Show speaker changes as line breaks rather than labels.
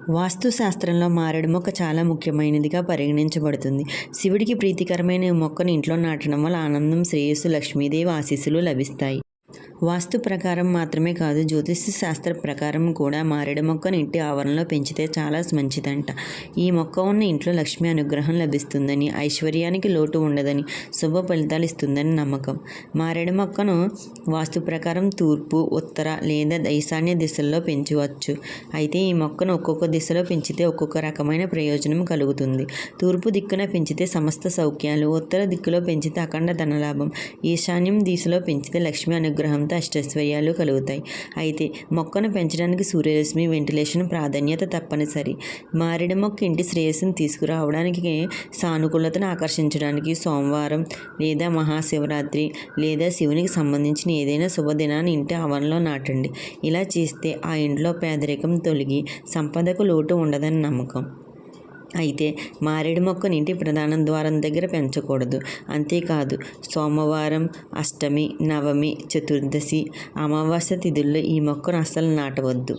వాస్తు శాస్త్రంలో మారేడు మొక్క చాలా ముఖ్యమైనదిగా పరిగణించబడుతుంది. శివుడికి ప్రీతికరమైన ఈ మొక్కను ఇంట్లో నాటడం వల్ల ఆనందం, శ్రేయస్సు, లక్ష్మీదేవి ఆశీస్సులు లభిస్తాయి. వాస్తు ప్రకారం మాత్రమే కాదు, జ్యోతిష శాస్త్ర ప్రకారం కూడా మారేడు మొక్కను ఇంటి ఆవరణలో పెంచితే చాలా మంచిదంట. ఈ మొక్క ఉన్న ఇంట్లో లక్ష్మీ అనుగ్రహం లభిస్తుందని, ఐశ్వర్యానికి లోటు ఉండదని, శుభ ఫలితాలు ఇస్తుందని నమ్మకం. మారేడు మొక్కను వాస్తు ప్రకారం తూర్పు, ఉత్తర లేదా ఈశాన్య దిశల్లో పెంచవచ్చు. అయితే ఈ మొక్కను ఒక్కొక్క దిశలో పెంచితే ఒక్కొక్క రకమైన ప్రయోజనం కలుగుతుంది. తూర్పు దిక్కున పెంచితే సమస్త సౌఖ్యాలు, ఉత్తర దిక్కులో పెంచితే అఖండ ధనలాభం, ఈశాన్యం దిశలో పెంచితే లక్ష్మీ అనుగ్రహంతో అష్టైశ్వర్యాలు కలుగుతాయి. అయితే మొక్కను పెంచడానికి సూర్యరశ్మి, వెంటిలేషన్ ప్రాధాన్యత తప్పనిసరి. మారేడు మొక్క ఇంటి శ్రేయస్సును తీసుకురావడానికి, సానుకూలతను ఆకర్షించడానికి సోమవారం లేదా మహాశివరాత్రి లేదా శివునికి సంబంధించిన ఏదైనా శుభదినాన్ని ఇంటి ఆవరణలో నాటండి. ఇలా చేస్తే ఆ ఇంట్లో పేదరికం తొలగి సంపదకు లోటు ఉండదని నమ్మకం. అయితే మారేడు మొక్కను ఇంటి ప్రధాన ద్వారం దగ్గర పెంచకూడదు. అంతేకాదు, సోమవారం, అష్టమి, నవమి, చతుర్దశి, అమావాస్య తిథుల్లో ఈ మొక్కను అస్సలు నాటవద్దు.